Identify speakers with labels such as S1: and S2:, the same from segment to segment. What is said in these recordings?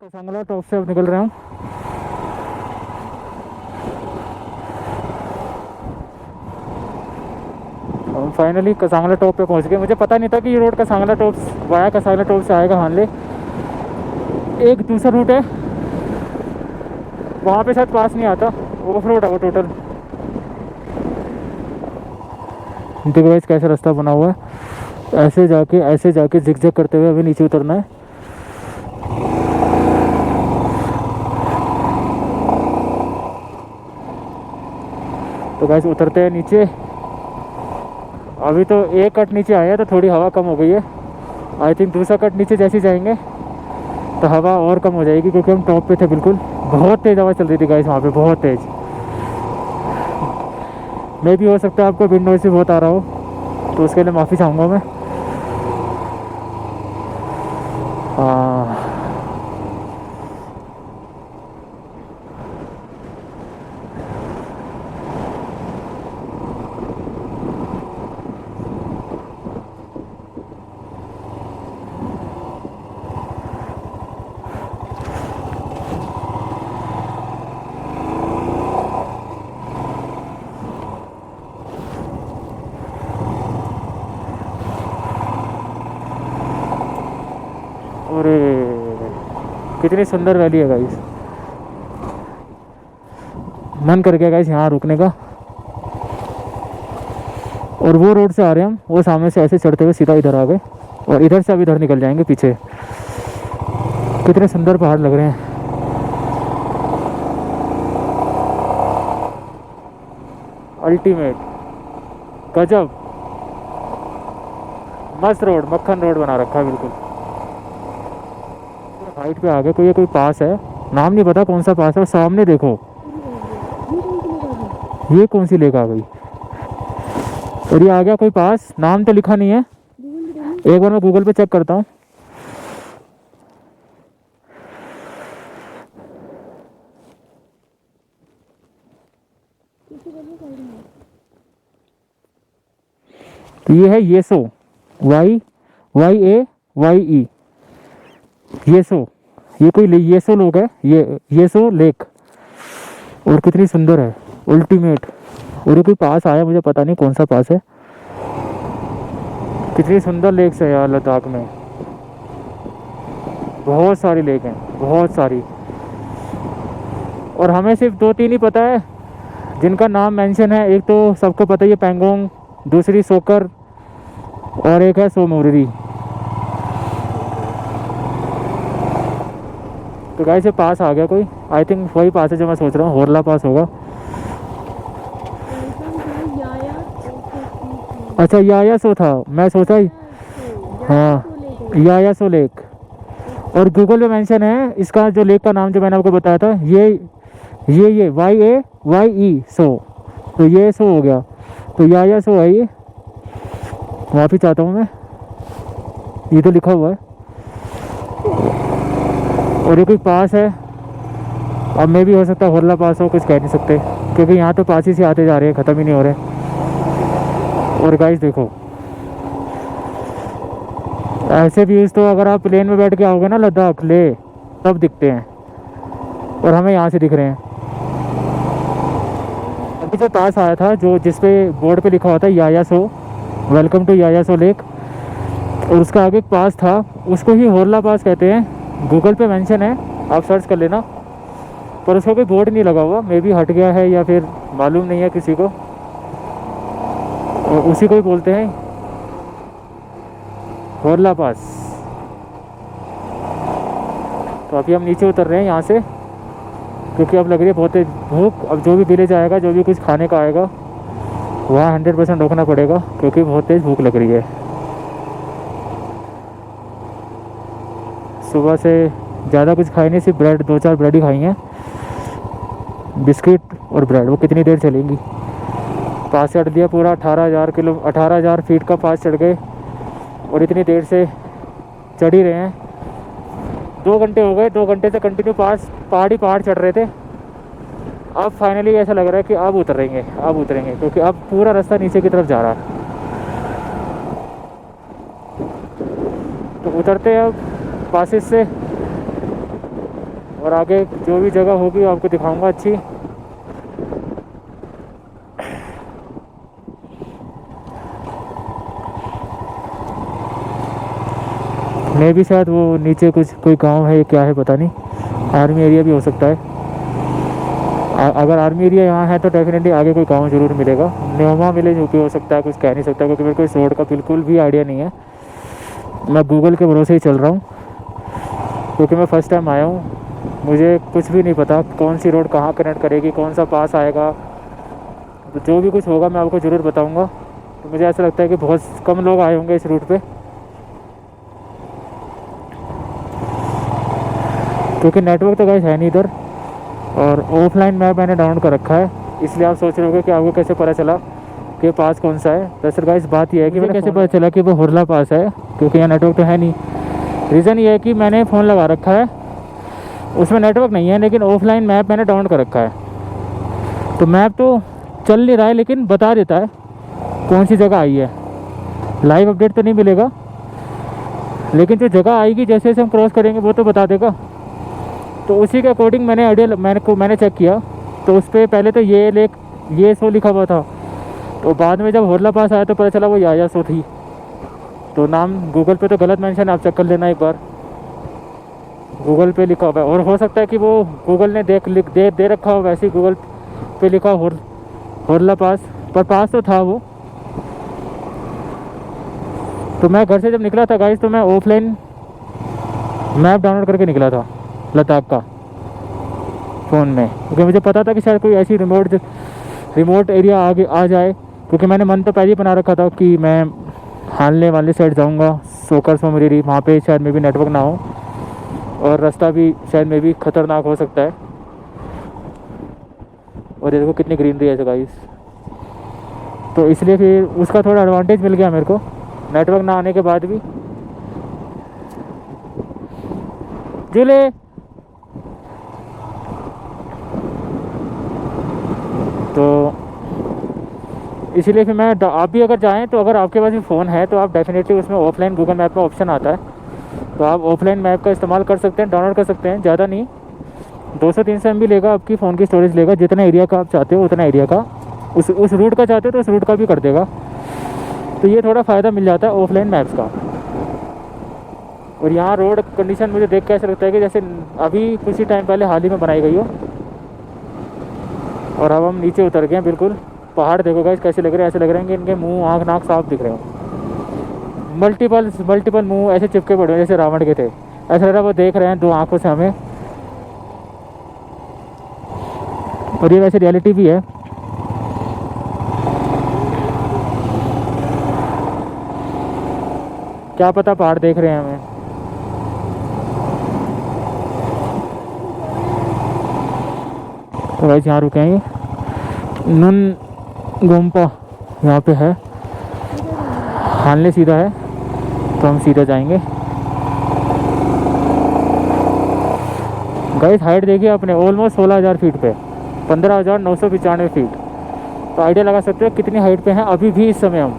S1: कसांगला top से अब निकल रहे हूँ। हम फाइनली कसांगला टॉप पे पहुँच गए। मुझे पता नहीं था कि ये रोड कसांगला टॉप वाया कसांगला टॉप से आएगा। मान ले एक दूसरा रूट है, वहाँ पे शायद पास नहीं आता, ऑफ रोड है वो टोटल। देखो गाइस कैसा रास्ता बना हुआ है, ऐसे जाके जिगजैग करते हुए अभी नीचे उतरना है। तो गाइस उतरते हैं नीचे। अभी तो एक कट नीचे आया तो थोड़ी हवा कम हो गई है। आई थिंक दूसरा कट नीचे जैसे जाएंगे तो हवा और कम हो जाएगी, क्योंकि हम टॉप पे थे बिल्कुल। बहुत तेज़ हवा चल रही थी गाइस वहाँ पे, बहुत तेज़। मे भी हो सकता है आपको विंड नॉइज़ भी बहुत आ रहा हो, तो उसके लिए माफ़ी चाहूँगा मैं। हाँ, और कितनी सुंदर वैली है गाइस। मन कर गया गाइस यहाँ रुकने का। और वो रोड से आ रहे हैं हम, वो सामने से ऐसे चढ़ते हुए सीधा इधर आ गए, और इधर से अब इधर निकल जाएंगे पीछे। कितने सुंदर पहाड़ लग रहे हैं, अल्टीमेट, गजब, मस्त रोड, मक्खन रोड बना रखा है बिल्कुल। हाइट पे आ गए। कोई पास है, नाम नहीं पता कौन सा पास है। सामने देखो, ये कौन सी लेक आ गई। और ये आ गया कोई पास, नाम तो लिखा नहीं है। एक बार मैं गूगल पे चेक करता हूँ। तो ये है येसो, वाई वाई ए वाई ई, येसो। ये कोई येसो लोग है, ये येसो लेक। और कितनी सुंदर है, अल्टीमेट। और ये कोई पास आया, मुझे पता नहीं कौन सा पास है। कितनी सुंदर लेक्स है यार लद्दाख में, बहुत सारी लेक हैं, बहुत सारी। और हमें सिर्फ दो तीन ही पता है जिनका नाम मेंशन है। एक तो सबको पता ही है, पैंगोंग, दूसरी सोकर, और एक है सोमोरी। तो गाइस ये पास आ गया कोई, आई थिंक वही पास है जो मैं सोच रहा हूँ, होरला पास होगा। अच्छा यायासो था, मैं सोचा ही। हाँ, यायासो लेक। और गूगल पे मेंशन है इसका, जो लेक का नाम जो मैंने आपको बताया था, ये वाई ए वाई ई सो। तो ये सो हो गया, तो यायासो है ये। माफ़ी चाहता हूँ मैं, ये तो लिखा हुआ है। और ये कोई पास है, अब मे भी हो सकता है होरला पास हो, कुछ कह नहीं सकते, क्योंकि यहाँ तो पास ही से आते जा रहे हैं, ख़त्म ही नहीं हो रहे। और गाइस देखो, ऐसे व्यूज़ तो अगर आप प्लेन में बैठ के आओगे ना लद्दाख ले, तब दिखते हैं, और हमें यहाँ से दिख रहे हैं। अभी जो पास आया था, जो जिसपे बोर्ड पे लिखा हुआ था यायासो, वेलकम टू यायासो लेक, और उसका आगे एक पास था, उसको ही होरला पास कहते हैं। गूगल पे मेंशन है, आप सर्च कर लेना। पर उसका कोई बोर्ड नहीं लगा हुआ, मे बी हट गया है या फिर मालूम नहीं है किसी को, और उसी को ही बोलते हैं होरला पास। तो अभी हम नीचे उतर रहे हैं यहाँ से, क्योंकि अब लग रही है बहुत तेज भूख। अब जो भी विलेज आएगा, जो भी कुछ खाने का आएगा, वहाँ 100% रोकना पड़ेगा, क्योंकि बहुत तेज़ भूख लग रही है। सुबह से ज़्यादा कुछ खाई नहीं, सिर्फ ब्रेड, 2-4 ब्रेड ही खाई हैं, बिस्किट और ब्रेड। वो कितनी देर चलेंगी। पास चढ़ दिया पूरा 18,000 फीट का पास चढ़ गए, और इतनी देर से चढ़ ही रहे हैं। 2 घंटे हो गए, 2 घंटे से कंटिन्यू पहाड़ चढ़ रहे थे। अब फाइनली ऐसा लग रहा है कि अब उतरेंगे, क्योंकि अब पूरा रास्ता नीचे की तरफ जा रहा है। तो उतरते हैं अब पासेस से। और आगे जो भी जगह होगी आपको दिखाऊंगा अच्छी। मे भी शायद वो नीचे कुछ कोई गांव है, क्या है पता नहीं, आर्मी एरिया भी हो सकता है। अगर आर्मी एरिया यहाँ है तो डेफिनेटली आगे कोई गांव जरूर मिलेगा। न्योमा विलेज भी हो सकता है, कुछ कह नहीं सकता क्योंकि मेरे को इस रोड का बिल्कुल भी आइडिया नहीं है। मैं गूगल के भरोसे ही चल रहा हूँ क्योंकि मैं फ़र्स्ट टाइम आया हूँ, मुझे कुछ भी नहीं पता कौन सी रोड कहाँ कनेक्ट करेगी, कौन सा पास आएगा। तो जो भी कुछ होगा मैं आपको ज़रूर बताऊँगा। तो मुझे ऐसा लगता है कि बहुत कम लोग आए होंगे इस रूट पे, क्योंकि नेटवर्क तो गाइस है नहीं इधर। और ऑफलाइन मैप मैंने डाउनलोड कर रखा है, इसलिए आप सोच रहे होगे कि आपको कैसे पता चला कि पास कौन सा है। दरअसल गाइस बात यह है कि मुझे कैसे पता चला कि वो हुरला पास है, क्योंकि यहाँ नेटवर्क तो है नहीं। रीज़न ये है कि मैंने फ़ोन लगा रखा है, उसमें नेटवर्क नहीं है, लेकिन ऑफलाइन मैप मैंने डाउनलोड कर रखा है। तो मैप तो चल नहीं रहा है लेकिन बता देता है कौन सी जगह आई है। लाइव अपडेट तो नहीं मिलेगा, लेकिन जो जगह आएगी जैसे जैसे हम क्रॉस करेंगे वो तो बता देगा। तो उसी के अकॉर्डिंग मैंने आइडिया मैंने चेक किया। तो उस पर पहले तो ये सो लिखा हुआ था, तो बाद में जब होरला पास आया तो पता चला वो याया सो थी। तो नाम गूगल पे तो गलत मेंशन, आप चेक कर लेना एक बार, गूगल पे लिखा हुआ है। और हो सकता है कि वो गूगल ने दे रखा हो, वैसे ही गूगल पे लिखा होरला पास, पर पास तो था वो। तो मैं घर से जब निकला था गाइस, तो मैं ऑफलाइन मैप डाउनलोड करके निकला था लद्दाख का फ़ोन में, क्योंकि मुझे पता था कि शायद कोई ऐसी रिमोट एरिया आगे आ जाए। क्योंकि मैंने मन तो पहले ही बना रखा था कि मैं हानले वाले साइड जाऊंगा, सोकर सोमरी, वहाँ पे शायद में भी नेटवर्क ना हो और रास्ता भी शायद में भी ख़तरनाक हो सकता है। और देखो कितनी ग्रीनरी है गाइस। तो इसलिए फिर उसका थोड़ा एडवांटेज मिल गया मेरे को नेटवर्क ना आने के बाद भी। जुले तो इसीलिए फिर आप भी अगर जाएं तो अगर आपके पास भी फ़ोन है तो आप डेफिनेटली उसमें ऑफलाइन गूगल मैप में ऑप्शन आता है, तो आप ऑफलाइन मैप का इस्तेमाल कर सकते हैं, डाउनलोड कर सकते हैं। ज़्यादा नहीं, 200-300 MB लेगा आपकी फ़ोन की स्टोरेज लेगा, जितना एरिया का आप चाहते हो उतना एरिया का, उस रूट का चाहते हो तो उस रूट का भी कर देगा। तो ये थोड़ा फ़ायदा मिल जाता है ऑफलाइन मैप्स का। और यहाँ रोड कंडीशन मुझे देख के ऐसा लगता है कि जैसे अभी कुछ ही टाइम पहले हाल ही में बनाई गई हो। और अब हम नीचे उतर गए हैं बिल्कुल। पहाड़ देखो गाइस कैसे लग रहे हैं, ऐसे लग रहे हैं कि इनके मुंह आँख नाक साफ दिख रहे हो। मल्टीपल मुंह ऐसे चिपके पड़े जैसे रावण के थे, ऐसा लग रहा है वो देख रहे हैं 2 आँखों से हमें। और ये वैसे रियलिटी भी है। क्या पता पहाड़ देख रहे हैं हमें। तो गाइस यहाँ रुकेंगे, नुन गोम्पा यहाँ पे है, हानले सीधा है तो हम सीधा जाएंगे। गाइस हाइट देखिए आपने, ऑलमोस्ट 16,000 फीट पे, 15,995 फीट। तो आइडिया लगा सकते हो कितनी हाइट पे हैं अभी भी। इस समय हम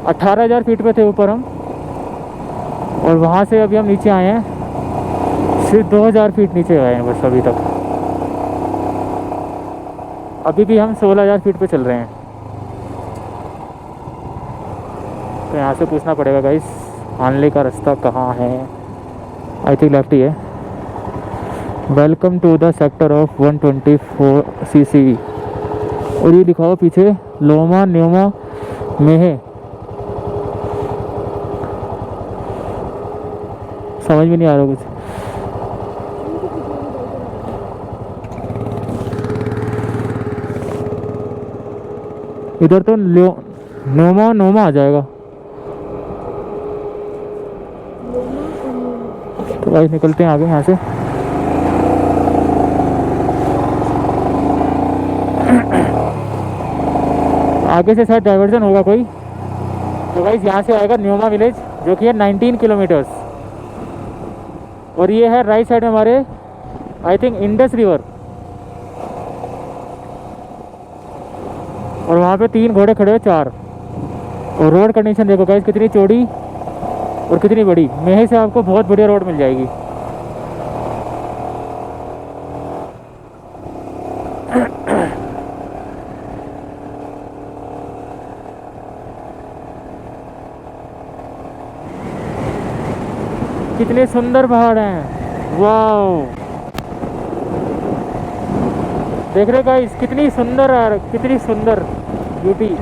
S1: 18,000 फीट पे थे ऊपर हम, और वहाँ से अभी हम नीचे आए हैं, सिर्फ 2,000 फीट नीचे आए हैं बस अभी तक। अभी भी हम 16,000 फीट पे चल रहे हैं। तो यहाँ से पूछना पड़ेगा गाइस हानले का रास्ता कहाँ है। आई थिंक लेफ्ट ही है। Welcome to the sector of 124 CC। और ये लिखा हुआ पीछे लोमा न्योमा मेहे, समझ में नहीं आ रहा कुछ। इधर तो नोमा आ जाएगा। तो गाइस निकलते हैं आगे यहाँ से। आगे से शायद डाइवर्जन होगा कोई। तो गाइस यहाँ से आएगा न्योमा विलेज, जो कि है 19 किलोमीटर्स। और ये है राइट साइड में हमारे आई थिंक इंडस रिवर। और वहाँ पे 3 घोड़े खड़े हैं, 4। और रोड कंडीशन देखो गाइस कितनी चौड़ी और कितनी बड़ी। मेहे से आपको बहुत बढ़िया रोड मिल जाएगी। कितने सुंदर पहाड़ हैं, वाह। देख रहे गाइस कितनी सुंदर यार, कितनी सुंदर ब्यूटी।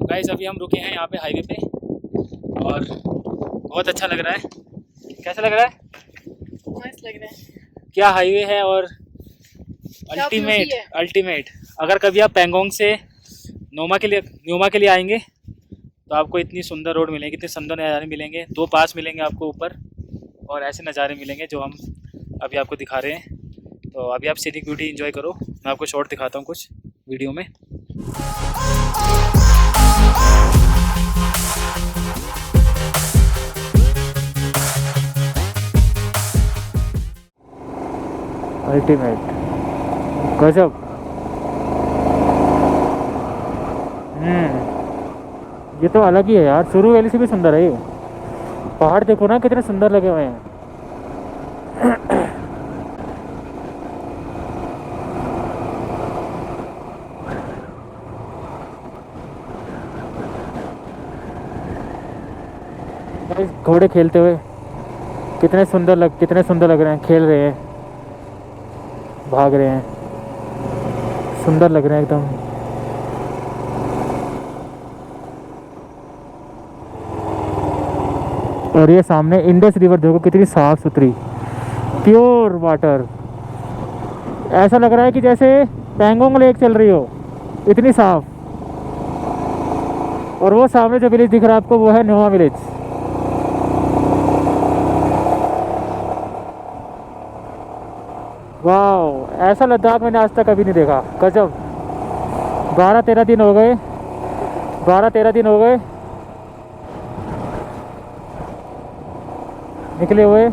S1: गाइस अभी हम रुके हैं यहाँ पे हाईवे पे और बहुत अच्छा लग रहा है। कैसा लग रहा है?
S2: मस्त लग रहा है।
S1: क्या हाईवे है और अल्टीमेट अल्टीमेट। अगर कभी आप पैंगोंग से न्योमा के लिए आएंगे तो आपको इतनी सुंदर रोड मिलेगी, इतने सुंदर नज़ारे मिलेंगे। 2 पास मिलेंगे आपको ऊपर और ऐसे नज़ारे मिलेंगे जो हम अभी आपको दिखा रहे हैं। तो अभी आप सीनिक ब्यूटी एंजॉय करो। मैं आपको शॉर्ट दिखाता हूँ कुछ वीडियो में। अल्टीमेट गजब। ये तो अलग ही है यार, सुरु वैली से भी सुंदर है ये। पहाड़ देखो ना कितने सुंदर लगे हुए हैं। घोड़े खेलते हुए कितने सुंदर लग रहे हैं, खेल रहे हैं, भाग रहे हैं, सुंदर लग रहे हैं एकदम। और ये सामने इंडस रिवर देखो कितनी साफ सुथरी, प्योर वाटर। ऐसा लग रहा है कि जैसे पैंगोंग लेक चल रही हो, इतनी साफ। और वो सामने जो विलेज दिख रहा है आपको वो है न्योमा विलेज। वाह, ऐसा लद्दाख मैंने आज तक कभी नहीं देखा। गजब। 12-13 दिन हो गए, 12-13 दिन हो गए निकले हुए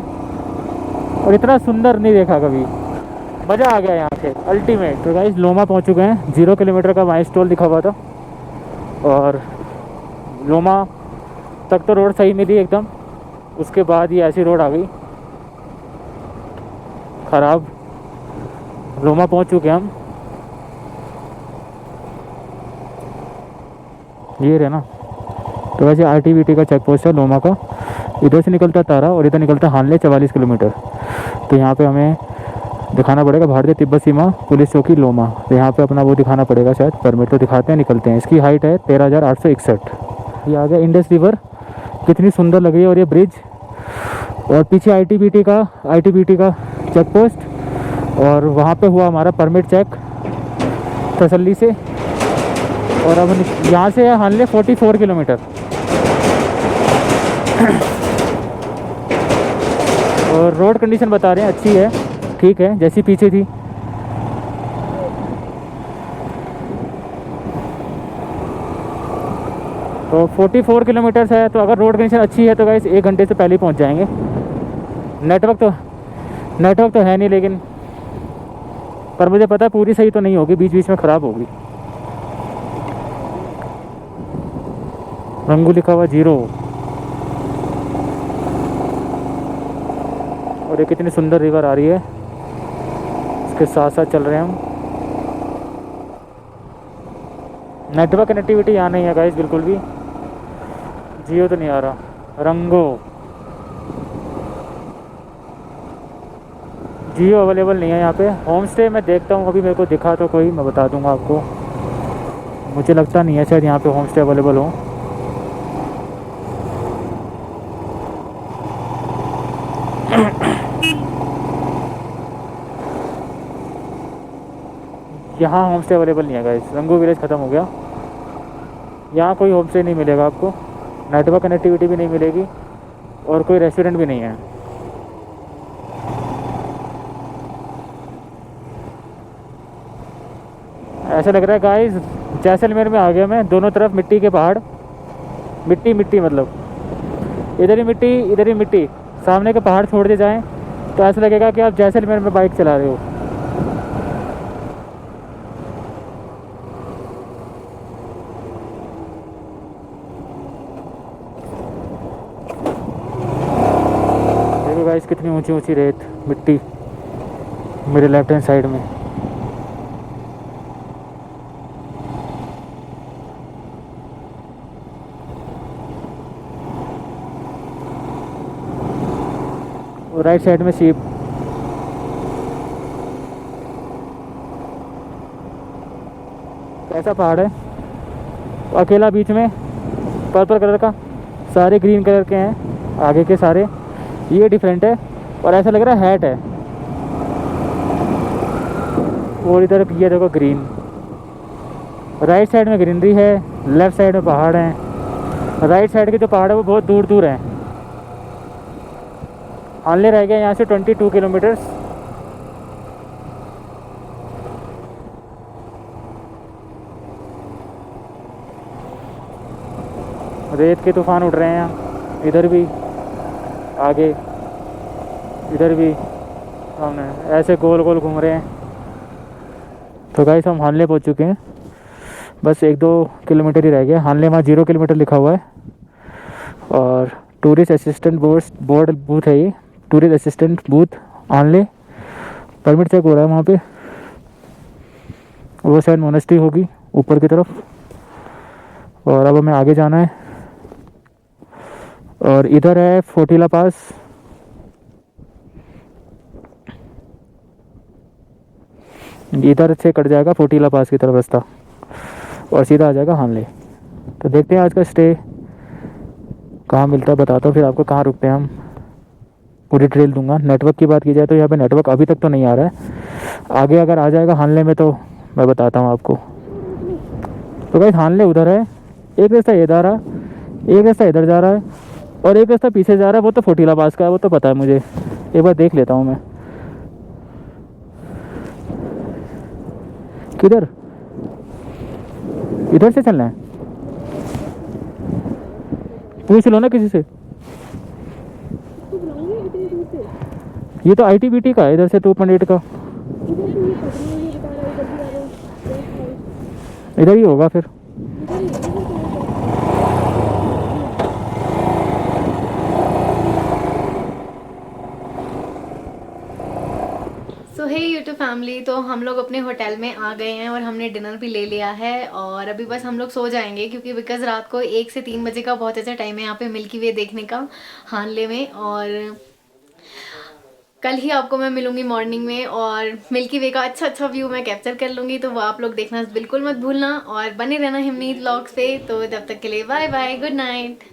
S1: और इतना सुंदर नहीं देखा कभी। मज़ा आ गया यहाँ से, अल्टीमेट। तो गाइस लोमा पहुँच चुके हैं। 0 किलोमीटर का माइलस्टोन लिखा हुआ था और लोमा तक तो रोड सही मिली एकदम। उसके बाद ये ऐसी रोड आ गई ख़राब। लोमा पहुँच चुके हैं हम। ये रहे ना। तो वैसे RTBT का चेक पोस्ट है लोमा का। इधर से निकलता तारा और इधर निकलता हानले 44 किलोमीटर। तो यहाँ पे हमें दिखाना पड़ेगा भारतीय तिब्बत सीमा पुलिस चौकी लोमा। तो यहाँ पे अपना वो दिखाना पड़ेगा, शायद परमिट तो दिखाते हैं, निकलते हैं। इसकी हाइट है 13,861। ये आ गया इंडस रिवर, कितनी सुंदर लग रही है। और ये ब्रिज और पीछे ITBT का चेक पोस्ट। और वहाँ पे हुआ हमारा परमिट चेक तसल्ली से। और अब यहाँ से है हानले 44 किलोमीटर। और रोड कंडीशन बता रहे हैं अच्छी है, ठीक है, जैसी पीछे थी। तो 44 किलोमीटर्स है। तो अगर रोड कंडीशन अच्छी है तो गाइस 1 घंटे से पहले ही पहुंच जाएंगे। नेटवर्क तो है नहीं, लेकिन पर मुझे पता है पूरी सही तो नहीं होगी, बीच बीच में ख़राब होगी। रंगू लिखा हुआ 0। और ये कितनी सुंदर रिवर आ रही है, इसके साथ साथ चल रहे हैं हम। नेटवर्क कनेक्टिविटी यहाँ नहीं है गाइस बिल्कुल भी। जियो तो नहीं आ रहा। रंगो जियो अवेलेबल नहीं है यहाँ पे। होम स्टे मैं देखता हूँ, अभी मेरे को दिखा तो कोई, मैं बता दूंगा आपको। मुझे लगता नहीं है शायद यहाँ पे होम स्टे अवेलेबल हो। यहाँ होम स्टे अवेलेबल नहीं है गाइस। रंगू विलेज ख़त्म हो गया, यहाँ कोई होम स्टे नहीं मिलेगा आपको। नेटवर्क कनेक्टिविटी भी नहीं मिलेगी। और कोई रेस्टोरेंट भी नहीं है। ऐसा लग रहा है गाइस जैसलमेर में आ गया मैं। दोनों तरफ मिट्टी के पहाड़, मिट्टी मिट्टी, मतलब इधर ही मिट्टी इधर ही मिट्टी। सामने के पहाड़ छोड़ दे जाएं तो ऐसा लगेगा कि आप जैसलमेर में बाइक चला रहे हो। देखो गाइस कितनी ऊंची ऊंची रेत मिट्टी मेरे लेफ्ट हैंड साइड में। और राइट साइड में शीप। कैसा पहाड़ है, अकेला बीच में, पर्पल कलर का, सारे ग्रीन कलर के हैं आगे के सारे, ये डिफरेंट है। और ऐसा लग रहा है हैट है। और इधर ये देखो ग्रीन, राइट साइड में ग्रीनरी है, लेफ्ट साइड में पहाड़ हैं। राइट साइड के जो पहाड़ है वो बहुत दूर दूर हैं। हानले रह गया यहाँ से 22 किलोमीटर्स। रेत के तूफान उड़ रहे हैं यहाँ, इधर भी, आगे, इधर भी, सामने ऐसे गोल गोल घूम रहे हैं। तो गाइस हम हानले पहुँच चुके हैं, बस 1-2 किलोमीटर ही रह गया। हानले में 0 किलोमीटर लिखा हुआ है। और टूरिस्ट असिस्टेंट बोर्ड बूथ है ये, टूरिस्ट असिस्टेंट बूथ हानले। परमिट चेक हो रहा है वहाँ पे। वो शायद मोनेस्ट्री होगी ऊपर की तरफ। और अब हमें आगे जाना है। और इधर है फोटिला पास। इधर से कट जाएगा फोटिला पास की तरफ रास्ता और सीधा आ जाएगा हानले। तो देखते हैं आज का स्टे कहाँ मिलता है, बताता हूँ फिर आपको कहाँ रुकते हैं हम। पूरी ट्रेल दूंगा। नेटवर्क की बात की जाए तो यहाँ पे नेटवर्क अभी तक तो नहीं आ रहा है। आगे अगर आ जाएगा हानले में तो मैं बताता हूँ आपको। तो गाइस हानले उधर है, एक रास्ता इधर आ रहा, एक रास्ता इधर जा रहा है और एक रास्ता पीछे जा रहा है। वो तो फोटिला पास का है, वो तो पता है मुझे। एक बार देख लेता हूँ मैं किधर, इधर से चलना है। पूछ लो ना किसी से। ये तो ITBT का है, इधर से 2.8 का, इधर ही होगा फिर।
S2: सो हे यूट्यूब फैमिली, तो हम लोग अपने होटल में आ गए हैं और हमने डिनर भी ले लिया है। और अभी बस हम लोग सो जाएंगे क्योंकि बिकॉज रात को 1 से 3 बजे का बहुत अच्छा टाइम है यहाँ पे मिल्की वे देखने का हानले में। और कल ही आपको मैं मिलूंगी मॉर्निंग में और मिल्की वे का अच्छा व्यू मैं कैप्चर कर लूँगी। तो वो आप लोग देखना बिल्कुल मत भूलना और बने रहना हिमनीत व्लॉग्स पे। तो तब तक के लिए बाय बाय, गुड नाइट।